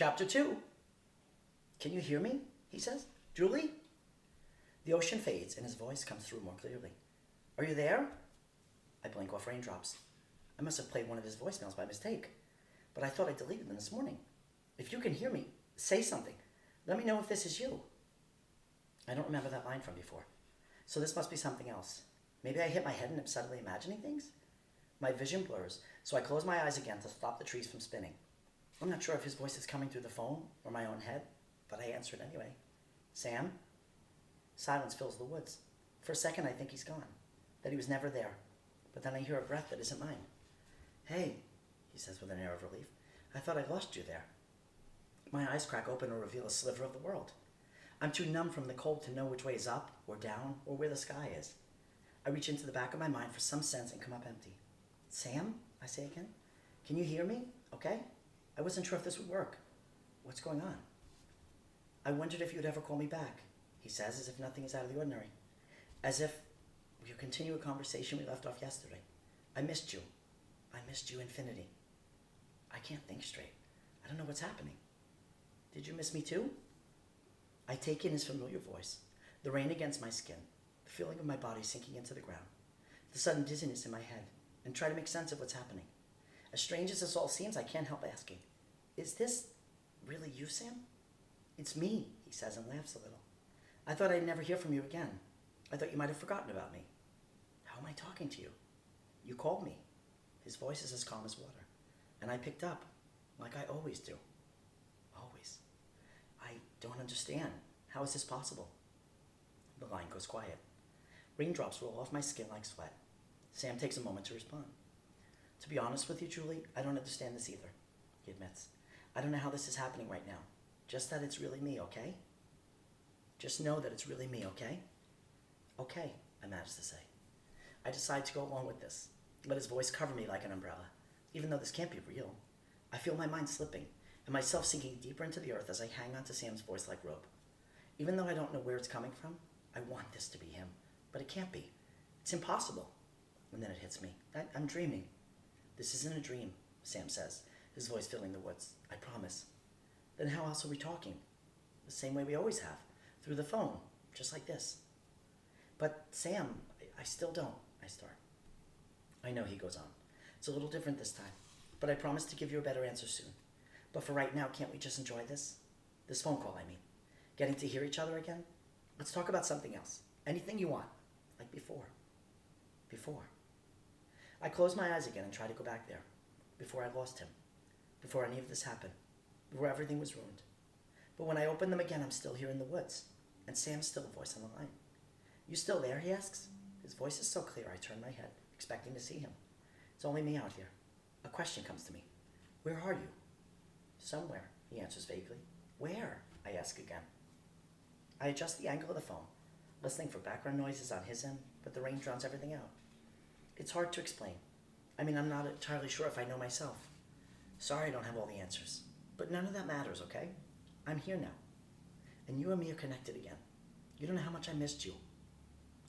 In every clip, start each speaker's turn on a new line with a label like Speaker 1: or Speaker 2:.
Speaker 1: Chapter 2. Can you hear me? He says. Julie? The ocean fades and his voice comes through more clearly. Are you there? I blink off raindrops. I must have played one of his voicemails by mistake, but I thought I deleted them this morning. If you can hear me, say something. Let me know if this is you. I don't remember that line from before, so this must be something else. Maybe I hit my head and am suddenly imagining things? My vision blurs, so I close my eyes again to stop the trees from spinning. I'm not sure if his voice is coming through the phone or my own head, but I answer it anyway. Sam? Silence fills the woods. For a second I think he's gone, that he was never there, but then I hear a breath that isn't mine. Hey, he says with an air of relief. I thought I'd lost you there. My eyes crack open and reveal a sliver of the world. I'm too numb from the cold to know which way is up or down or where the sky is. I reach into the back of my mind for some sense and come up empty. Sam, I say again, can you hear me? Okay? I wasn't sure if this would work. What's going on? I wondered if you'd ever call me back, he says, as if nothing is out of the ordinary. As if we'll continue a conversation we left off yesterday. I missed you. I missed you infinity. I can't think straight. I don't know what's happening. Did you miss me too? I take in his familiar voice, the rain against my skin, the feeling of my body sinking into the ground, the sudden dizziness in my head, and try to make sense of what's happening. As strange as this all seems, I can't help asking, is this really you, Sam? It's me, he says and laughs a little. I thought I'd never hear from you again. I thought you might have forgotten about me. How am I talking to you? You called me. His voice is as calm as water, and I picked up, like I always do. Always. I don't understand. How is this possible? The line goes quiet. Raindrops roll off my skin like sweat. Sam takes a moment to respond. To be honest with you, Julie, I don't understand this either, he admits. I don't know how this is happening right now. Just that it's really me, okay? Just know that it's really me, okay? Okay, I manage to say. I decide to go along with this. Let his voice cover me like an umbrella. Even though this can't be real, I feel my mind slipping and myself sinking deeper into the earth as I hang onto Sam's voice like rope. Even though I don't know where it's coming from, I want this to be him, but it can't be. It's impossible. And then it hits me. I'm dreaming. This isn't a dream, Sam says, his voice filling the woods. I promise. Then how else are we talking? The same way we always have, through the phone, just like this. But Sam, I still don't, I start. I know, he goes on. It's a little different this time, but I promise to give you a better answer soon. But for right now, can't we just enjoy this? This phone call, I mean. Getting to hear each other again? Let's talk about something else. Anything you want. Like before. Before. I close my eyes again and try to go back there. Before I lost him. Before any of this happened. Before everything was ruined. But when I open them again, I'm still here in the woods. And Sam's still a voice on the line. You still there, he asks. His voice is so clear I turn my head, expecting to see him. It's only me out here. A question comes to me. Where are you? Somewhere, he answers vaguely. Where? I ask again. I adjust the angle of the phone, listening for background noises on his end, but the rain drowns everything out. It's hard to explain. I mean, I'm not entirely sure if I know myself. Sorry I don't have all the answers. But none of that matters, okay? I'm here now. And you and me are connected again. You don't know how much I missed you.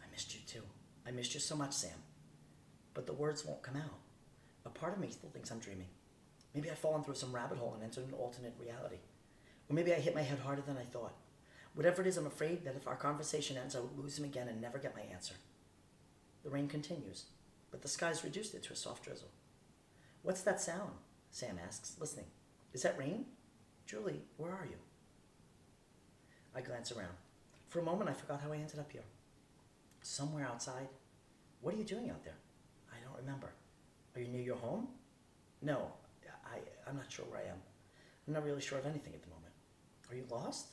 Speaker 1: I missed you too. I missed you so much, Sam. But the words won't come out. A part of me still thinks I'm dreaming. Maybe I've fallen through some rabbit hole and entered an alternate reality. Or maybe I hit my head harder than I thought. Whatever it is, I'm afraid that if our conversation ends, I will lose him again and never get my answer. The rain continues, but the sky's reduced it to a soft drizzle. What's that sound? Sam asks, listening. Is that rain? Julie, where are you? I glance around. For a moment, I forgot how I ended up here. Somewhere outside. What are you doing out there? I don't remember. Are you near your home? No, I'm not sure where I am. I'm not really sure of anything at the moment. Are you lost?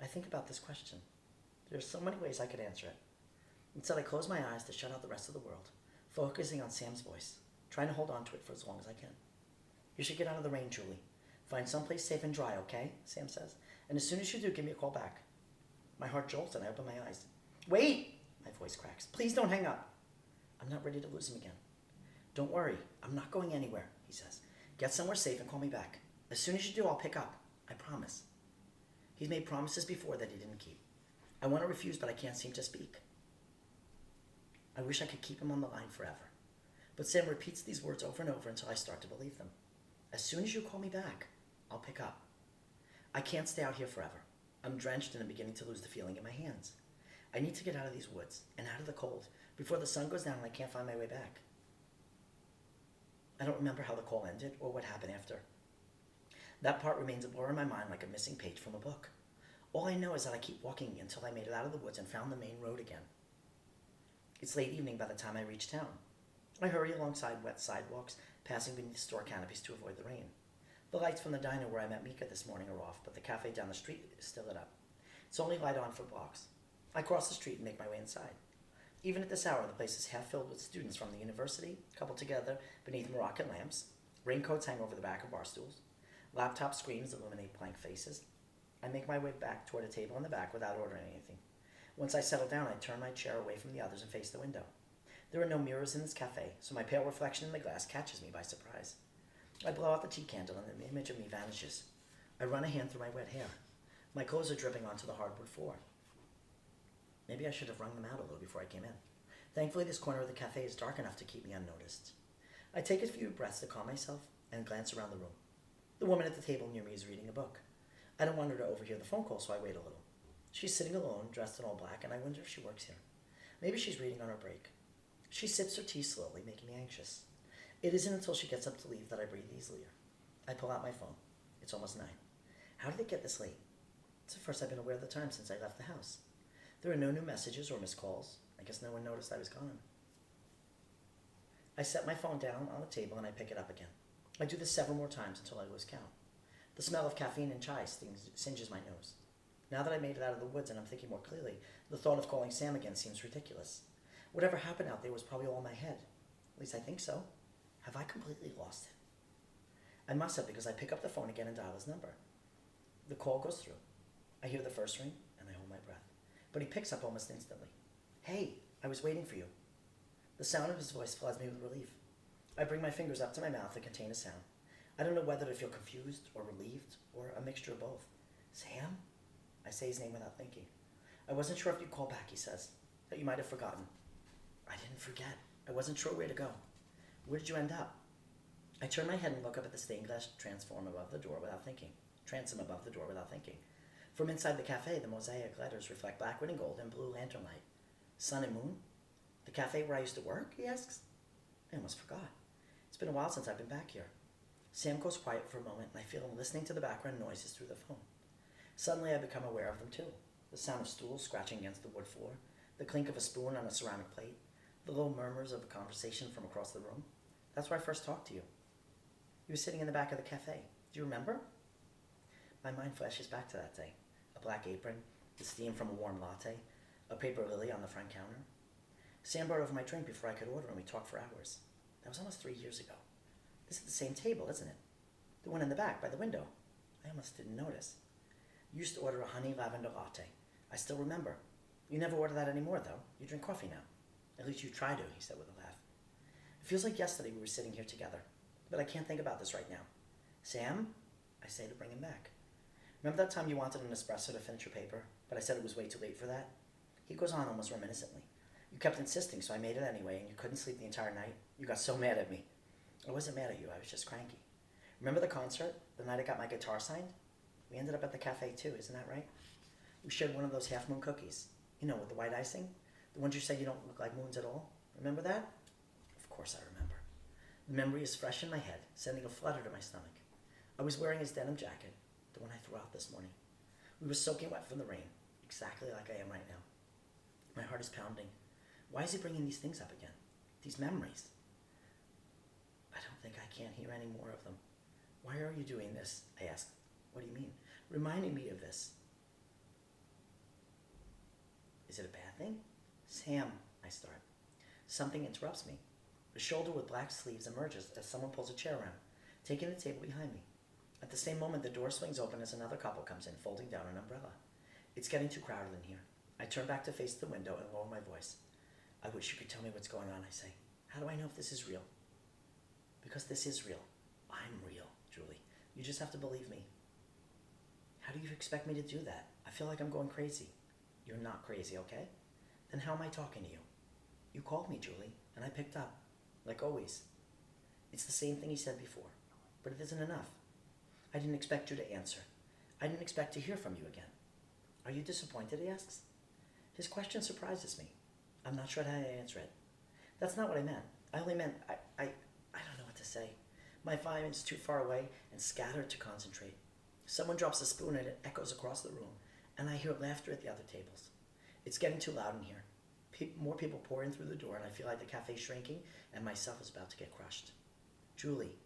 Speaker 1: I think about this question. There are so many ways I could answer it. Instead, I close my eyes to shut out the rest of the world, focusing on Sam's voice, trying to hold on to it for as long as I can. You should get out of the rain, Julie. Find someplace safe and dry, okay? Sam says. And as soon as you do, give me a call back. My heart jolts and I open my eyes. Wait! My voice cracks. Please don't hang up. I'm not ready to lose him again. Don't worry. I'm not going anywhere, he says. Get somewhere safe and call me back. As soon as you do, I'll pick up. I promise. He's made promises before that he didn't keep. I want to refuse, but I can't seem to speak. I wish I could keep him on the line forever. But Sam repeats these words over and over until I start to believe them. As soon as you call me back. I'll pick up. I can't stay out here forever. I'm drenched and I'm beginning to lose the feeling in my hands. I need to get out of these woods and out of the cold before the sun goes down and I can't find my way back. I don't remember how the call ended or what happened after. That part remains a blur in my mind like a missing page from a book. All I know is that I keep walking until I made it out of the woods and found the main road again. It's late evening by the time I reach town. I hurry alongside wet sidewalks, passing beneath store canopies to avoid the rain. The lights from the diner where I met Mika this morning are off, but the cafe down the street is still lit up. It's only light on for blocks. I cross the street and make my way inside. Even at this hour, the place is half filled with students from the university, coupled together beneath Moroccan lamps. Raincoats hang over the back of bar stools. Laptop screens illuminate blank faces. I make my way back toward a table in the back without ordering anything. Once I settle down, I turn my chair away from the others and face the window. There are no mirrors in this cafe, so my pale reflection in the glass catches me by surprise. I blow out the tea candle and the image of me vanishes. I run a hand through my wet hair. My clothes are dripping onto the hardwood floor. Maybe I should have wrung them out a little before I came in. Thankfully, this corner of the cafe is dark enough to keep me unnoticed. I take a few breaths to calm myself and glance around the room. The woman at the table near me is reading a book. I don't want her to overhear the phone call, so I wait a little. She's sitting alone, dressed in all black, and I wonder if she works here. Maybe she's reading on her break. She sips her tea slowly, making me anxious. It isn't until she gets up to leave that I breathe easier. I pull out my phone. It's almost 9. How did it get this late? It's the first I've been aware of the time since I left the house. There are no new messages or missed calls. I guess no one noticed I was gone. I set my phone down on the table and I pick it up again. I do this several more times until I lose count. The smell of caffeine and chai singes my nose. Now that I made it out of the woods and I'm thinking more clearly, the thought of calling Sam again seems ridiculous. Whatever happened out there was probably all in my head. At least I think so. Have I completely lost it? I must have, because I pick up the phone again and dial his number. The call goes through. I hear the first ring and I hold my breath. But he picks up almost instantly. Hey, I was waiting for you. The sound of his voice floods me with relief. I bring my fingers up to my mouth to contain a sound. I don't know whether to feel confused or relieved or a mixture of both. Sam? I say his name without thinking. I wasn't sure if you'd call back, he says. That you might have forgotten. I didn't forget. I wasn't sure where to go. Where did you end up? I turn my head and look up at the stained glass transom above the door without thinking. From inside the cafe, the mosaic letters reflect black, red, and gold and blue lantern light. Sun and moon? The cafe where I used to work? He asks. I almost forgot. It's been a while since I've been back here. Sam goes quiet for a moment, and I feel him listening to the background noises through the phone. Suddenly, I become aware of them too. The sound of stools scratching against the wood floor, the clink of a spoon on a ceramic plate, the low murmurs of a conversation from across the room. That's where I first talked to you. You were sitting in the back of the cafe. Do you remember? My mind flashes back to that day. A black apron, the steam from a warm latte, a paper lily on the front counter. Sam brought over my drink before I could order, and we talked for hours. That was almost 3 years ago. This is the same table, isn't it? The one in the back, by the window. I almost didn't notice. You used to order a honey lavender latte. I still remember. You never order that anymore, though. You drink coffee now. At least you try to, he said with a laugh. It feels like yesterday we were sitting here together, but I can't think about this right now. Sam? I say to bring him back. Remember that time you wanted an espresso to finish your paper, but I said it was way too late for that? He goes on almost reminiscently. You kept insisting, so I made it anyway, and you couldn't sleep the entire night. You got so mad at me. I wasn't mad at you, I was just cranky. Remember the concert? The night I got my guitar signed? We ended up at the cafe too, isn't that right? We shared one of those half-moon cookies. You know, with the white icing? The ones you said you don't look like moons at all? Remember that? Of course I remember. The memory is fresh in my head, sending a flutter to my stomach. I was wearing his denim jacket, the one I threw out this morning. We were soaking wet from the rain, exactly like I am right now. My heart is pounding. Why is he bringing these things up again? These memories? I don't think I can't hear any more of them. Why are you doing this? I asked. What do you mean? Reminding me of this. Is it a bad thing? Sam, I start. Something interrupts me. A shoulder with black sleeves emerges as someone pulls a chair around, taking the table behind me. At the same moment, the door swings open as another couple comes in, folding down an umbrella. It's getting too crowded in here. I turn back to face the window and lower my voice. I wish you could tell me what's going on, I say. How do I know if this is real? Because this is real. I'm real, Julie. You just have to believe me. How do you expect me to do that? I feel like I'm going crazy. You're not crazy, okay? Then how am I talking to you? You called me, Julie, and I picked up. Like always. It's the same thing he said before, but it isn't enough. I didn't expect you to answer. I didn't expect to hear from you again. Are you disappointed, he asks. His question surprises me. I'm not sure how to answer it. That's not what I meant. I only meant I don't know what to say. My mind's too far away and scattered to concentrate. Someone drops a spoon and it echoes across the room, and I hear laughter at the other tables. It's getting too loud in here. More people pour in through the door, and I feel like the cafe's shrinking and myself is about to get crushed. Julie.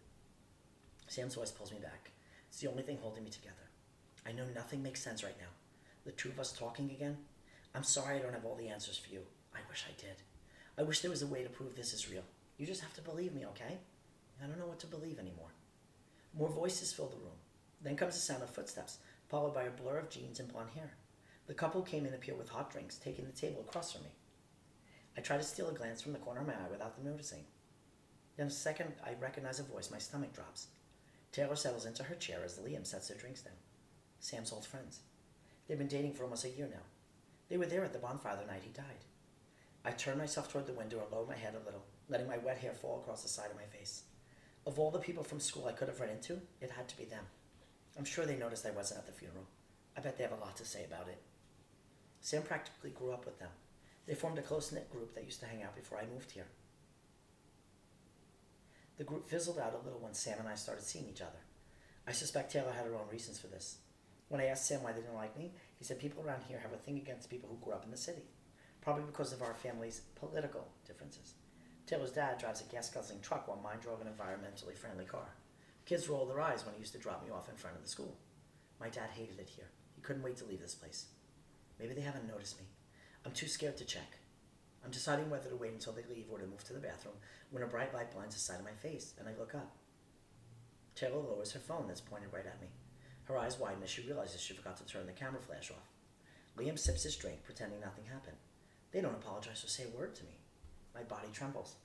Speaker 1: Sam's voice pulls me back. It's the only thing holding me together. I know nothing makes sense right now. The two of us talking again. I'm sorry I don't have all the answers for you. I wish I did. I wish there was a way to prove this is real. You just have to believe me, okay? I don't know what to believe anymore. More voices fill the room. Then comes the sound of footsteps, followed by a blur of jeans and blonde hair. The couple came in appear with hot drinks, taking the table across from me. I try to steal a glance from the corner of my eye without them noticing. In a second, I recognize a voice. My stomach drops. Taylor settles into her chair as Liam sets their drinks down. Sam's old friends. They've been dating for almost a year now. They were there at the bonfire the night he died. I turn myself toward the window and lower my head a little, letting my wet hair fall across the side of my face. Of all the people from school I could have run into, it had to be them. I'm sure they noticed I wasn't at the funeral. I bet they have a lot to say about it. Sam practically grew up with them. They formed a close-knit group that used to hang out before I moved here. The group fizzled out a little when Sam and I started seeing each other. I suspect Taylor had her own reasons for this. When I asked Sam why they didn't like me, he said people around here have a thing against people who grew up in the city, probably because of our family's political differences. Taylor's dad drives a gas-guzzling truck while mine drove an environmentally friendly car. Kids roll their eyes when he used to drop me off in front of the school. My dad hated it here. He couldn't wait to leave this place. Maybe they haven't noticed me. I'm too scared to check. I'm deciding whether to wait until they leave or to move to the bathroom when a bright light blinds the side of my face, and I look up. Taylor lowers her phone that's pointed right at me. Her eyes widen as she realizes she forgot to turn the camera flash off. Liam sips his drink, pretending nothing happened. They don't apologize or say a word to me. My body trembles.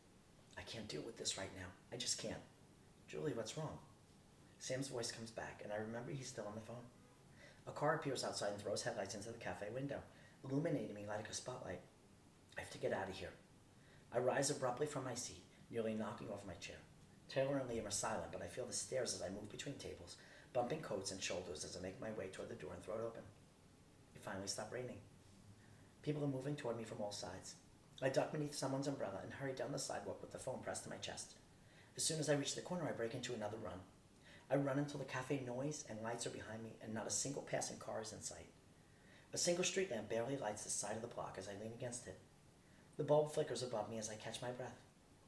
Speaker 1: I can't deal with this right now. I just can't. Julie, what's wrong? Sam's voice comes back, and I remember he's still on the phone. A car appears outside and throws headlights into the cafe window, illuminating me like a spotlight. I have to get out of here. I rise abruptly from my seat, nearly knocking off my chair. Taylor and Liam are silent, but I feel the stares as I move between tables, bumping coats and shoulders as I make my way toward the door and throw it open. It finally stopped raining. People are moving toward me from all sides. I duck beneath someone's umbrella and hurry down the sidewalk with the phone pressed to my chest. As soon as I reach the corner, I break into another run. I run until the cafe noise and lights are behind me and not a single passing car is in sight. A single street lamp barely lights the side of the block as I lean against it. The bulb flickers above me as I catch my breath.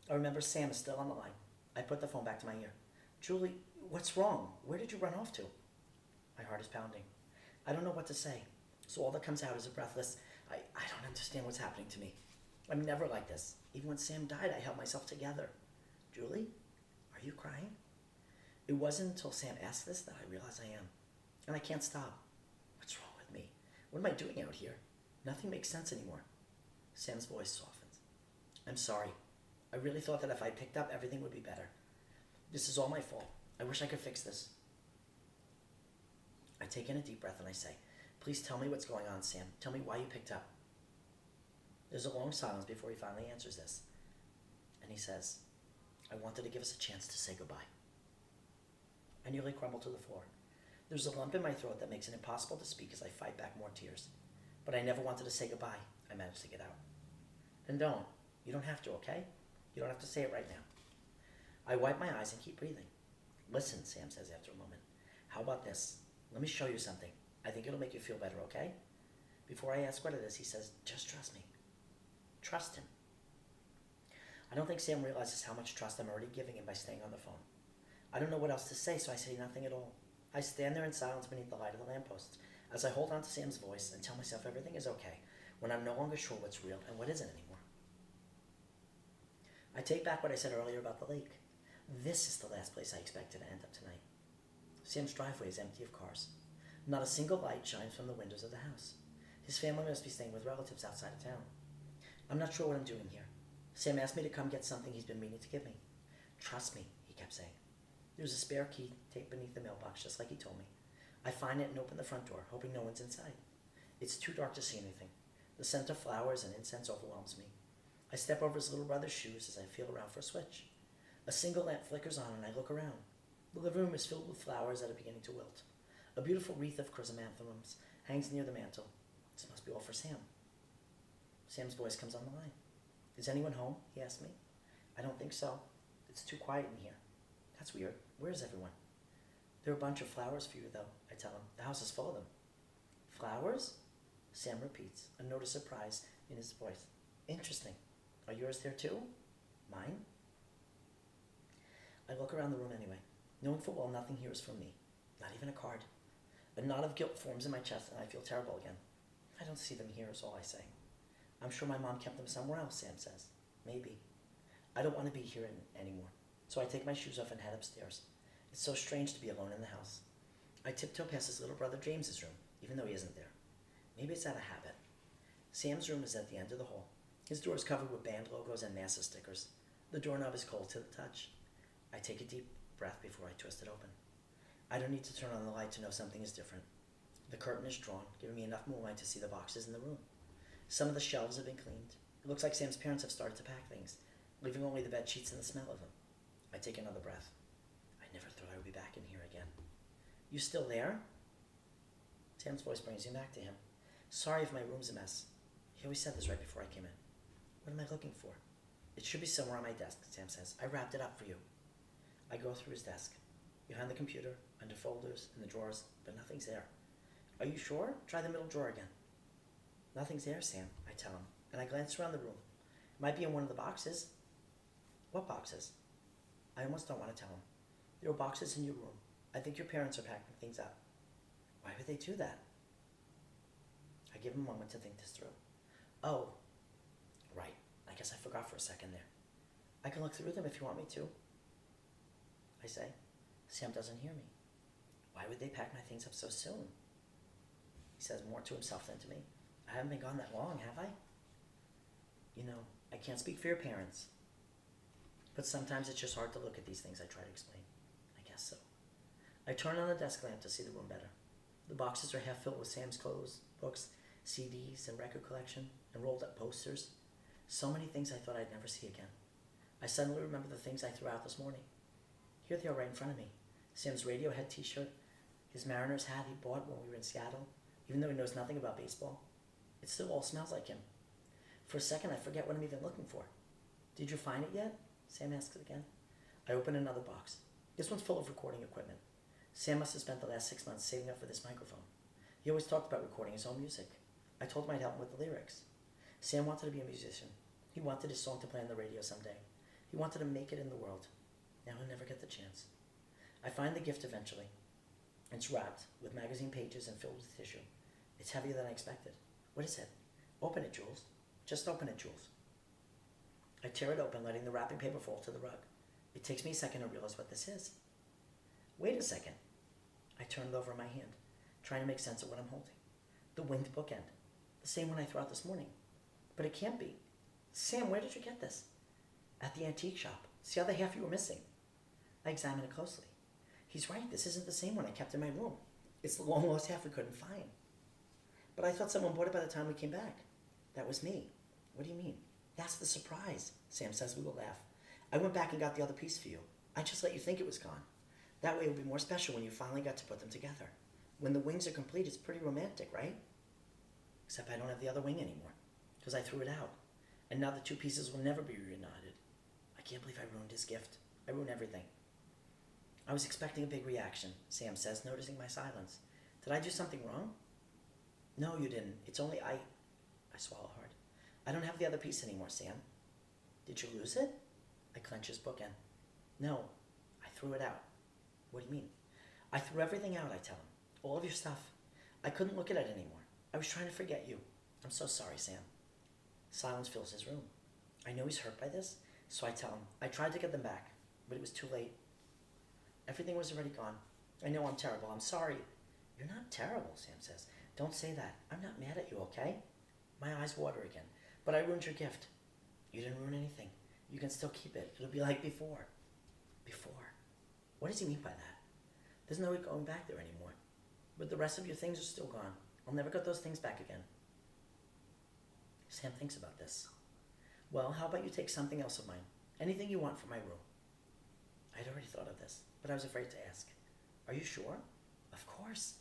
Speaker 1: I remember Sam is still on the line. I put the phone back to my ear. Julie, what's wrong? Where did you run off to? My heart is pounding. I don't know what to say, so all that comes out is a breathless, I don't understand what's happening to me. I'm never like this. Even when Sam died, I held myself together. Julie, are you crying? It wasn't until Sam asked this that I realized I am. And I can't stop. What's wrong with me? What am I doing out here? Nothing makes sense anymore. Sam's voice softens. I'm sorry. I really thought that if I picked up, everything would be better. This is all my fault. I wish I could fix this. I take in a deep breath and I say, please tell me what's going on, Sam. Tell me why you picked up. There's a long silence before he finally answers this. And he says, I wanted to give us a chance to say goodbye. I nearly crumble to the floor. There's a lump in my throat that makes it impossible to speak as I fight back more tears. But I never wanted to say goodbye. I managed to get out. Then don't. You don't have to, okay? You don't have to say it right now. I wipe my eyes and keep breathing. Listen, Sam says after a moment. How about this? Let me show you something. I think it'll make you feel better, okay? Before I ask what it is, he says, just trust me. Trust him. I don't think Sam realizes how much trust I'm already giving him by staying on the phone. I don't know what else to say, so I say nothing at all. I stand there in silence beneath the light of the lamppost as I hold on to Sam's voice and tell myself everything is okay when I'm no longer sure what's real and what isn't anymore. I take back what I said earlier about the lake. This is the last place I expected to end up tonight. Sam's driveway is empty of cars. Not a single light shines from the windows of the house. His family must be staying with relatives outside of town. I'm not sure what I'm doing here. Sam asked me to come get something he's been meaning to give me. Trust me, he kept saying. There's a spare key taped beneath the mailbox, just like he told me. I find it and open the front door, hoping no one's inside. It's too dark to see anything. The scent of flowers and incense overwhelms me. I step over his little brother's shoes as I feel around for a switch. A single lamp flickers on and I look around. The living room is filled with flowers that are beginning to wilt. A beautiful wreath of chrysanthemums hangs near the mantel. This must be all for Sam. Sam's voice comes on the line. Is anyone home? He asks me. I don't think so. It's too quiet in here. That's weird. Where is everyone? There are a bunch of flowers for you, though, I tell him. The house is full of them. Flowers? Sam repeats, a note of surprise in his voice. Interesting. Are yours there too? Mine? I look around the room anyway, knowing full well nothing here is from me. Not even a card. A knot of guilt forms in my chest and I feel terrible again. I don't see them here is all I say. I'm sure my mom kept them somewhere else, Sam says. Maybe. I don't want to be here anymore, so I take my shoes off and head upstairs. It's so strange to be alone in the house. I tiptoe past his little brother James's room, even though he isn't there. Maybe it's out of habit. Sam's room is at the end of the hall. His door is covered with band logos and NASA stickers. The doorknob is cold to the touch. I take a deep breath before I twist it open. I don't need to turn on the light to know something is different. The curtain is drawn, giving me enough moonlight to see the boxes in the room. Some of the shelves have been cleaned. It looks like Sam's parents have started to pack things, leaving only the bed sheets and the smell of them. I take another breath. I never thought I would be back in here again. You still there? Sam's voice brings me back to him. Sorry if my room's a mess. He always said this right before I came in. What am I looking for? It should be somewhere on my desk, Sam says. I wrapped it up for you. I go through his desk, behind the computer, under folders, in the drawers, but nothing's there. Are you sure? Try the middle drawer again. Nothing's there, Sam, I tell him, and I glance around the room. It might be in one of the boxes. What boxes? I almost don't want to tell him. There are boxes in your room. I think your parents are packing things up. Why would they do that? I give him a moment to think this through. Oh, right. I guess I forgot for a second there. I can look through them if you want me to. I say. Sam doesn't hear me. Why would they pack my things up so soon? He says more to himself than to me. I haven't been gone that long, have I? You know, I can't speak for your parents. But sometimes it's just hard to look at these things, I try to explain. I guess so. I turn on the desk lamp to see the room better. The boxes are half filled with Sam's clothes, books, CDs, and record collection, and rolled up posters. So many things I thought I'd never see again. I suddenly remember the things I threw out this morning. Here they are right in front of me. Sam's Radiohead t-shirt, his Mariners hat he bought when we were in Seattle, even though he knows nothing about baseball. It still all smells like him. For a second, I forget what I'm even looking for. Did you find it yet? Sam asks again. I open another box. This one's full of recording equipment. Sam must have spent the last 6 months saving up for this microphone. He always talked about recording his own music. I told him I'd help him with the lyrics. Sam wanted to be a musician. He wanted his song to play on the radio someday. He wanted to make it in the world. Now he'll never get the chance. I find the gift eventually. It's wrapped with magazine pages and filled with tissue. It's heavier than I expected. What is it? Open it, Jules. Just open it, Jules. I tear it open, letting the wrapping paper fall to the rug. It takes me a second to realize what this is. Wait a second. I turn it over in my hand, trying to make sense of what I'm holding. The winged bookend. The same one I threw out this morning. But it can't be. Sam, where did you get this? At the antique shop. It's the other half you were missing. I examine it closely. He's right. This isn't the same one I kept in my room. It's the long lost half we couldn't find. But I thought someone bought it by the time we came back. That was me. What do you mean? That's the surprise, Sam says with a laugh. I went back and got the other piece for you. I just let you think it was gone. That way it would be more special when you finally got to put them together. When the wings are complete, it's pretty romantic, right? Except I don't have the other wing anymore, because I threw it out. And now the two pieces will never be reunited. I can't believe I ruined his gift. I ruined everything. I was expecting a big reaction, Sam says, noticing my silence. Did I do something wrong? No, you didn't. It's only I swallow hard. I don't have the other piece anymore, Sam. Did you lose it? I clench his bookend. No, I threw it out. What do you mean? I threw everything out, I tell him. All of your stuff. I couldn't look at it anymore. I was trying to forget you. I'm so sorry, Sam. Silence fills his room. I know he's hurt by this, so I tell him. I tried to get them back, but it was too late. Everything was already gone. I know I'm terrible. I'm sorry. You're not terrible, Sam says. Don't say that. I'm not mad at you, okay? My eyes water again. But I ruined your gift. You didn't ruin anything. You can still keep it. It'll be like before. Before? What does he mean by that? There's no going back there anymore. But the rest of your things are still gone. I'll never get those things back again. Sam thinks about this. Well, how about you take something else of mine? Anything you want from my room. I'd already thought of this, but I was afraid to ask. Are you sure? Of course.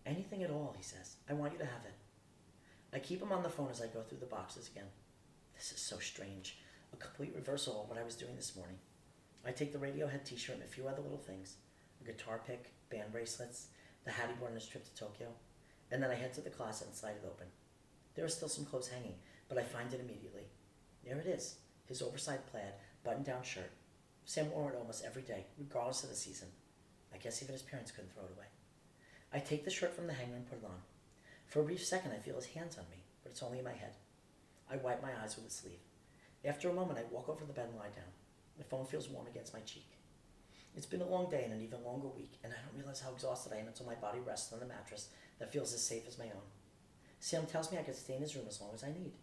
Speaker 1: Anything at all, he says. I want you to have it. I keep him on the phone as I go through the boxes again. This is so strange. A complete reversal of what I was doing this morning. I take the Radiohead t-shirt and a few other little things. A guitar pick, band bracelets, the hat he bought on his trip to Tokyo. And then I head to the closet and slide it open. There are still some clothes hanging, but I find it immediately. There it is, his oversized plaid, button-down shirt. Sam wore it almost every day, regardless of the season. I guess even his parents couldn't throw it away. I take the shirt from the hanger and put it on. For a brief second, I feel his hands on me, but it's only in my head. I wipe my eyes with a sleeve. After a moment, I walk over the bed and lie down. The phone feels warm against my cheek. It's been a long day and an even longer week, and I don't realize how exhausted I am until my body rests on the mattress that feels as safe as my own. Sam tells me I can stay in his room as long as I need.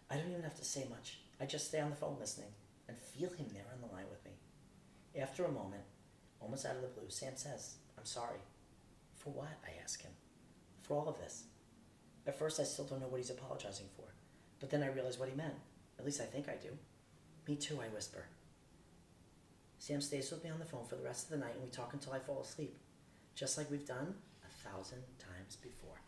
Speaker 1: I don't even have to say much. I just stay on the phone listening and feel him there on the line with me. After a moment, almost out of the blue, Sam says, I'm sorry. For what? I ask him. For all of this. At first, I still don't know what he's apologizing for, but then I realize what he meant. At least I think I do. Me too, I whisper. Sam stays with me on the phone for the rest of the night and we talk until I fall asleep, just like we've done 1,000 times before.